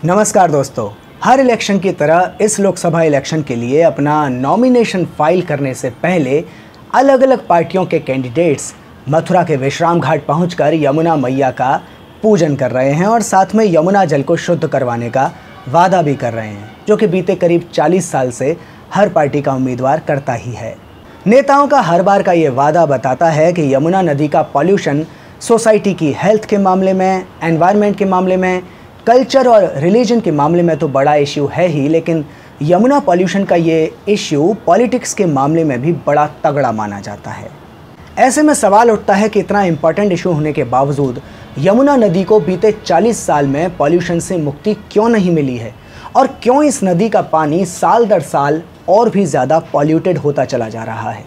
नमस्कार दोस्तों, हर इलेक्शन की तरह इस लोकसभा इलेक्शन के लिए अपना नॉमिनेशन फाइल करने से पहले अलग अलग पार्टियों के कैंडिडेट्स मथुरा के विश्राम घाट पहुंचकर यमुना मैया का पूजन कर रहे हैं और साथ में यमुना जल को शुद्ध करवाने का वादा भी कर रहे हैं, जो कि बीते करीब 40 साल से हर पार्टी का उम्मीदवार करता ही है। नेताओं का हर बार का ये वादा बताता है कि यमुना नदी का पॉल्यूशन सोसाइटी की हेल्थ के मामले में, एनवायरनमेंट के मामले में, कल्चर और रिलीजन के मामले में तो बड़ा इश्यू है ही, लेकिन यमुना पॉल्यूशन का ये इश्यू पॉलिटिक्स के मामले में भी बड़ा तगड़ा माना जाता है। ऐसे में सवाल उठता है कि इतना इम्पॉर्टेंट इशू होने के बावजूद यमुना नदी को बीते 40 साल में पॉल्यूशन से मुक्ति क्यों नहीं मिली है और क्यों इस नदी का पानी साल दर साल और भी ज़्यादा पॉल्यूटेड होता चला जा रहा है।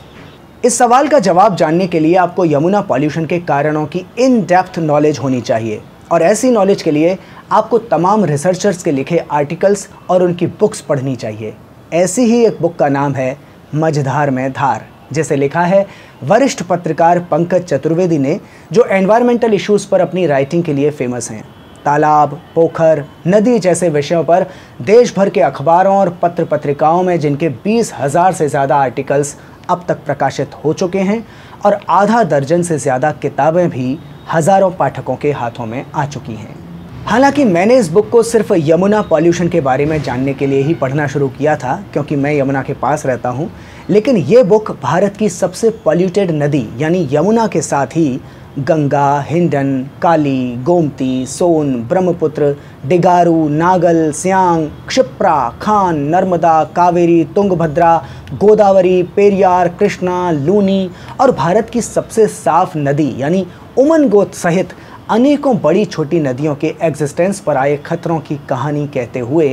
इस सवाल का जवाब जानने के लिए आपको यमुना पॉल्यूशन के कारणों की इन डेप्थ नॉलेज होनी चाहिए, और ऐसी नॉलेज के लिए आपको तमाम रिसर्चर्स के लिखे आर्टिकल्स और उनकी बुक्स पढ़नी चाहिए। ऐसी ही एक बुक का नाम है मझधार में धार, जिसे लिखा है वरिष्ठ पत्रकार पंकज चतुर्वेदी ने, जो एनवायरमेंटल इश्यूज़ पर अपनी राइटिंग के लिए फेमस हैं। तालाब, पोखर, नदी जैसे विषयों पर देश भर के अखबारों और पत्र पत्रिकाओं में जिनके 20,000 से ज़्यादा आर्टिकल्स अब तक प्रकाशित हो चुके हैं और आधा दर्जन से ज़्यादा किताबें भी हज़ारों पाठकों के हाथों में आ चुकी हैं। हालांकि मैंने इस बुक को सिर्फ यमुना पॉल्यूशन के बारे में जानने के लिए ही पढ़ना शुरू किया था, क्योंकि मैं यमुना के पास रहता हूँ, लेकिन ये बुक भारत की सबसे पॉल्यूटेड नदी यानी यमुना के साथ ही गंगा, हिंडन, काली, गोमती, सोन, ब्रह्मपुत्र, डिगारू, नागल, सियांग, क्षिप्रा, खान, नर्मदा, कावेरी, तुंगभद्रा, गोदावरी, पेरियार, कृष्णा, लूनी और भारत की सबसे साफ नदी यानी उमनगोत सहित अनेकों बड़ी छोटी नदियों के एग्जिस्टेंस पर आए खतरों की कहानी कहते हुए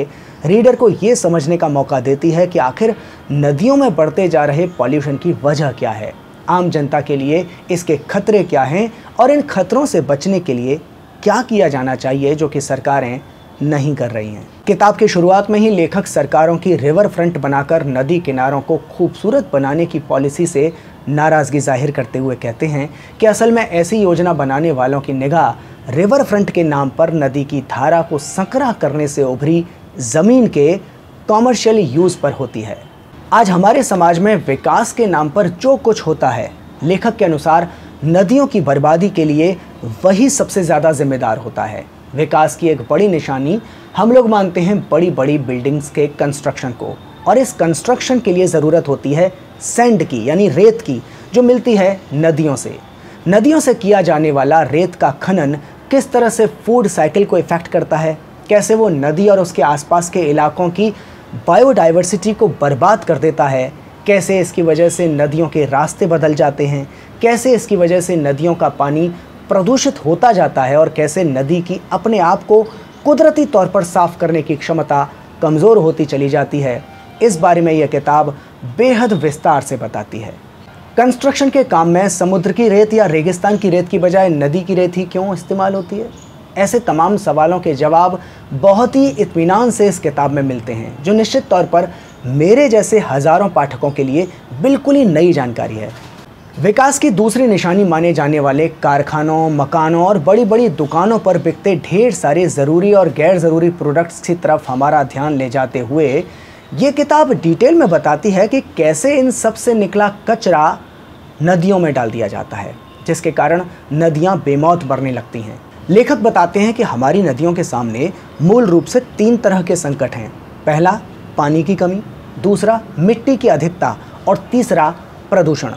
रीडर को ये समझने का मौका देती है कि आखिर नदियों में बढ़ते जा रहे पॉल्यूशन की वजह क्या है, आम जनता के लिए इसके खतरे क्या हैं और इन खतरों से बचने के लिए क्या किया जाना चाहिए, जो कि सरकारें नहीं कर रही हैं। किताब की शुरुआत में ही लेखक सरकारों की रिवर फ्रंट बनाकर नदी किनारों को खूबसूरत बनाने की पॉलिसी से नाराज़गी जाहिर करते हुए कहते हैं कि असल में ऐसी योजना बनाने वालों की निगाह रिवर फ्रंट के नाम पर नदी की धारा को संकरा करने से उभरी ज़मीन के कॉमर्शियल यूज़ पर होती है। आज हमारे समाज में विकास के नाम पर जो कुछ होता है, लेखक के अनुसार नदियों की बर्बादी के लिए वही सबसे ज़्यादा जिम्मेदार होता है। विकास की एक बड़ी निशानी हम लोग मानते हैं बड़ी बड़ी बिल्डिंग्स के कंस्ट्रक्शन को, और इस कंस्ट्रक्शन के लिए ज़रूरत होती है सैंड की यानी रेत की, जो मिलती है नदियों से। नदियों से किया जाने वाला रेत का खनन किस तरह से फूड साइकिल को इफ़ेक्ट करता है, कैसे वो नदी और उसके आसपास के इलाकों की बायोडाइवर्सिटी को बर्बाद कर देता है, कैसे इसकी वजह से नदियों के रास्ते बदल जाते हैं, कैसे इसकी वजह से नदियों का पानी प्रदूषित होता जाता है और कैसे नदी की अपने आप को कुदरती तौर पर साफ करने की क्षमता कमज़ोर होती चली जाती है। इस बारे में यह किताब बेहद विस्तार से बताती है। कंस्ट्रक्शन के काम में समुद्र की रेत या रेगिस्तान की रेत की बजाय नदी की रेत ही क्यों इस्तेमाल होती है? ऐसे तमाम सवालों के जवाब बहुत ही इत्मीनान से इस किताब में मिलते हैं, जो निश्चित तौर पर मेरे जैसे हज़ारों पाठकों के लिए बिल्कुल ही नई जानकारी है। विकास की दूसरी निशानी माने जाने वाले कारखानों, मकानों और बड़ी बड़ी दुकानों पर बिकते ढेर सारे ज़रूरी और गैर ज़रूरी प्रोडक्ट्स की तरफ हमारा ध्यान ले जाते हुए ये किताब डिटेल में बताती है कि कैसे इन सब से निकला कचरा नदियों में डाल दिया जाता है, जिसके कारण नदियां बेमौत मरने लगती हैं। लेखक बताते हैं कि हमारी नदियों के सामने मूल रूप से 3 तरह के संकट हैं। पहला, पानी की कमी, दूसरा, मिट्टी की अधिकता और तीसरा, प्रदूषण।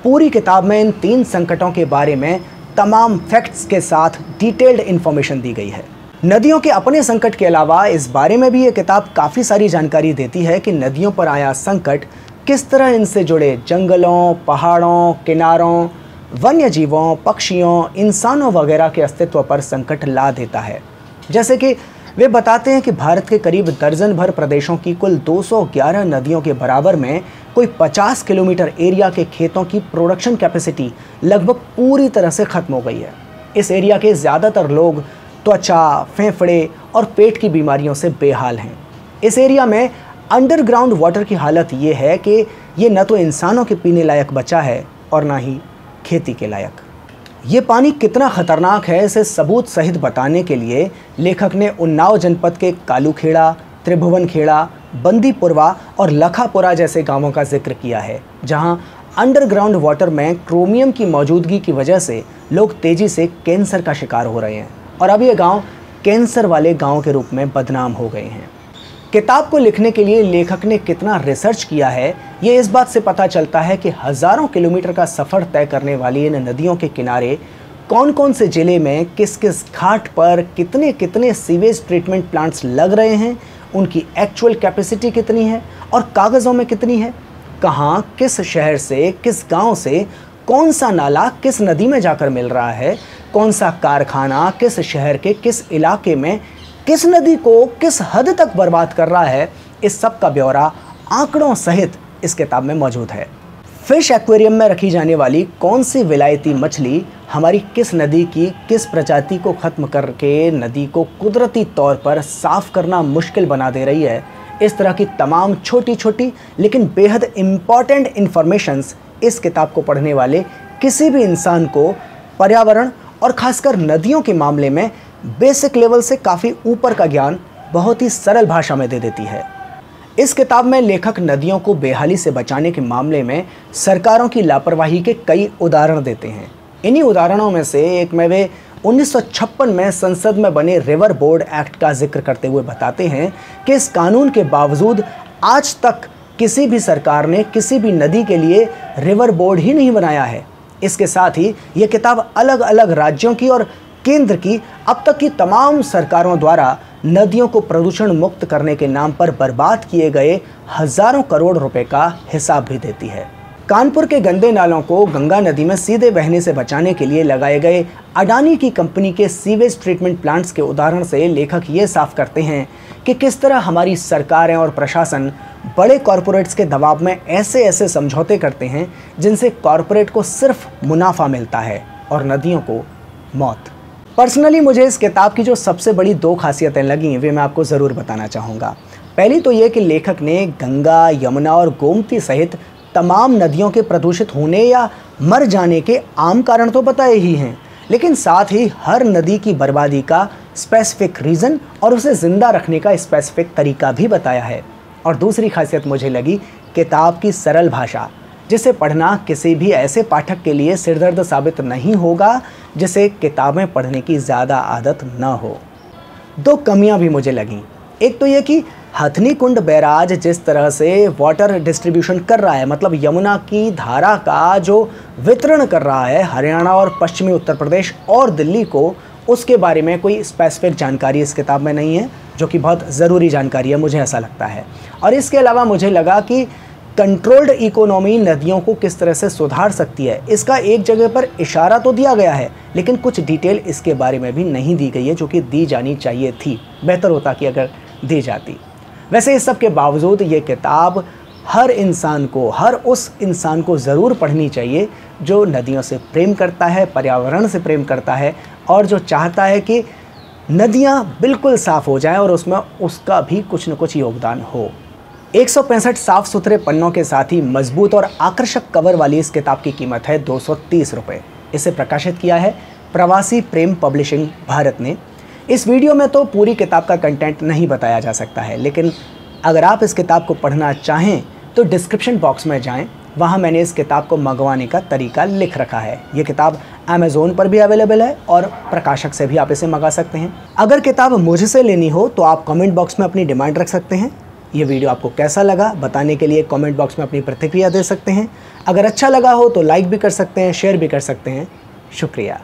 पूरी किताब में इन 3 संकटों के बारे में तमाम फैक्ट्स के साथ डिटेल्ड इन्फॉर्मेशन दी गई है। नदियों के अपने संकट के अलावा इस बारे में भी ये किताब काफ़ी सारी जानकारी देती है कि नदियों पर आया संकट किस तरह इनसे जुड़े जंगलों, पहाड़ों, किनारों, वन्य जीवों, पक्षियों, इंसानों वगैरह के अस्तित्व पर संकट ला देता है। जैसे कि वे बताते हैं कि भारत के करीब दर्जन भर प्रदेशों की कुल 211 नदियों के बराबर में कोई 50 किलोमीटर एरिया के खेतों की प्रोडक्शन कैपेसिटी लगभग पूरी तरह से ख़त्म हो गई है। इस एरिया के ज़्यादातर लोग त्वचा, फेफड़े और पेट की बीमारियों से बेहाल हैं। इस एरिया में अंडरग्राउंड वाटर की हालत ये है कि ये न तो इंसानों के पीने लायक बचा है और ना ही खेती के लायक। ये पानी कितना खतरनाक है इसे सबूत सहित बताने के लिए लेखक ने उन्नाव जनपद के कालूखेड़ा, त्रिभुवनखेड़ा, बंदीपुरवा और लखापुरा जैसे गांवों का जिक्र किया है, जहां अंडरग्राउंड वाटर में क्रोमियम की मौजूदगी की वजह से लोग तेजी से कैंसर का शिकार हो रहे हैं और अब ये गांव कैंसर वाले गांव के रूप में बदनाम हो गए हैं। किताब को लिखने के लिए लेखक ने कितना रिसर्च किया है ये इस बात से पता चलता है कि हज़ारों किलोमीटर का सफ़र तय करने वाली इन नदियों के किनारे कौन कौन से ज़िले में किस किस घाट पर कितने कितने सीवेज ट्रीटमेंट प्लांट्स लग रहे हैं, उनकी एक्चुअल कैपेसिटी कितनी है और कागज़ों में कितनी है, कहाँ किस शहर से किस गांव से कौन सा नाला किस नदी में जाकर मिल रहा है, कौन सा कारखाना किस शहर के किस इलाके में किस नदी को किस हद तक बर्बाद कर रहा है, इस सब का ब्यौरा आंकड़ों सहित इस किताब में मौजूद है। फिश एक्वेरियम में रखी जाने वाली कौन सी विलायती मछली हमारी किस नदी की किस प्रजाति को ख़त्म करके नदी को कुदरती तौर पर साफ़ करना मुश्किल बना दे रही है, इस तरह की तमाम छोटी छोटी लेकिन बेहद इम्पॉर्टेंट इन्फॉर्मेशंस इस किताब को पढ़ने वाले किसी भी इंसान को पर्यावरण और ख़ासकर नदियों के मामले में बेसिक लेवल से काफ़ी ऊपर का ज्ञान बहुत ही सरल भाषा में दे देती है। इस किताब में लेखक नदियों को बेहाली से बचाने के मामले में सरकारों की लापरवाही के कई उदाहरण देते हैं। इन्हीं उदाहरणों में से एक में वे 1956 में संसद में बने रिवर बोर्ड एक्ट का जिक्र करते हुए बताते हैं कि इस कानून के बावजूद आज तक किसी भी सरकार ने किसी भी नदी के लिए रिवर बोर्ड ही नहीं बनाया है। इसके साथ ही ये किताब अलग अलग राज्यों की और केंद्र की अब तक की तमाम सरकारों द्वारा नदियों को प्रदूषण मुक्त करने के नाम पर बर्बाद किए गए हजारों करोड़ रुपए का हिसाब भी देती है। कानपुर के गंदे नालों को गंगा नदी में सीधे बहने से बचाने के लिए लगाए गए अडानी की कंपनी के सीवेज ट्रीटमेंट प्लांट्स के उदाहरण से लेखक ये साफ करते हैं कि किस तरह हमारी सरकारें और प्रशासन बड़े कॉरपोरेट्स के दबाव में ऐसे ऐसे समझौते करते हैं जिनसे कॉरपोरेट को सिर्फ मुनाफा मिलता है और नदियों को मौत। पर्सनली मुझे इस किताब की जो सबसे बड़ी दो खासियतें लगी वे मैं आपको ज़रूर बताना चाहूँगा। पहली तो ये कि लेखक ने गंगा, यमुना और गोमती सहित तमाम नदियों के प्रदूषित होने या मर जाने के आम कारण तो बताए ही हैं, लेकिन साथ ही हर नदी की बर्बादी का स्पेसिफिक रीज़न और उसे ज़िंदा रखने का स्पेसिफिक तरीका भी बताया है। और दूसरी खासियत मुझे लगी किताब की सरल भाषा, जिसे पढ़ना किसी भी ऐसे पाठक के लिए सिरदर्द साबित नहीं होगा जिसे किताबें पढ़ने की ज़्यादा आदत न हो। दो कमियां भी मुझे लगीं। एक तो ये कि हथनी कुंड बैराज जिस तरह से वाटर डिस्ट्रीब्यूशन कर रहा है, मतलब यमुना की धारा का जो वितरण कर रहा है हरियाणा और पश्चिमी उत्तर प्रदेश और दिल्ली को, उसके बारे में कोई स्पेसिफिक जानकारी इस किताब में नहीं है, जो कि बहुत ज़रूरी जानकारी है, मुझे ऐसा लगता है। और इसके अलावा मुझे लगा कि कंट्रोल्ड इकोनॉमी नदियों को किस तरह से सुधार सकती है, इसका एक जगह पर इशारा तो दिया गया है, लेकिन कुछ डिटेल इसके बारे में भी नहीं दी गई है, जो कि दी जानी चाहिए थी। बेहतर होता कि अगर दी जाती। वैसे इस सब के बावजूद ये किताब हर इंसान को, हर उस इंसान को ज़रूर पढ़नी चाहिए जो नदियों से प्रेम करता है, पर्यावरण से प्रेम करता है और जो चाहता है कि नदियाँ बिल्कुल साफ़ हो जाएँ और उसमें उसका भी कुछ न कुछ योगदान हो। 165 साफ सुथरे पन्नों के साथ ही मजबूत और आकर्षक कवर वाली इस किताब की कीमत है 230 रुपये। इसे प्रकाशित किया है प्रवासी प्रेम पब्लिशिंग भारत ने। इस वीडियो में तो पूरी किताब का कंटेंट नहीं बताया जा सकता है, लेकिन अगर आप इस किताब को पढ़ना चाहें तो डिस्क्रिप्शन बॉक्स में जाएं, वहां मैंने इस किताब को मंगवाने का तरीका लिख रखा है। ये किताब अमेज़ोन पर भी अवेलेबल है और प्रकाशक से भी आप इसे मंगा सकते हैं। अगर किताब मुझसे लेनी हो तो आप कमेंट बॉक्स में अपनी डिमांड रख सकते हैं। ये वीडियो आपको कैसा लगा बताने के लिए कमेंट बॉक्स में अपनी प्रतिक्रिया दे सकते हैं। अगर अच्छा लगा हो तो लाइक भी कर सकते हैं, शेयर भी कर सकते हैं। शुक्रिया।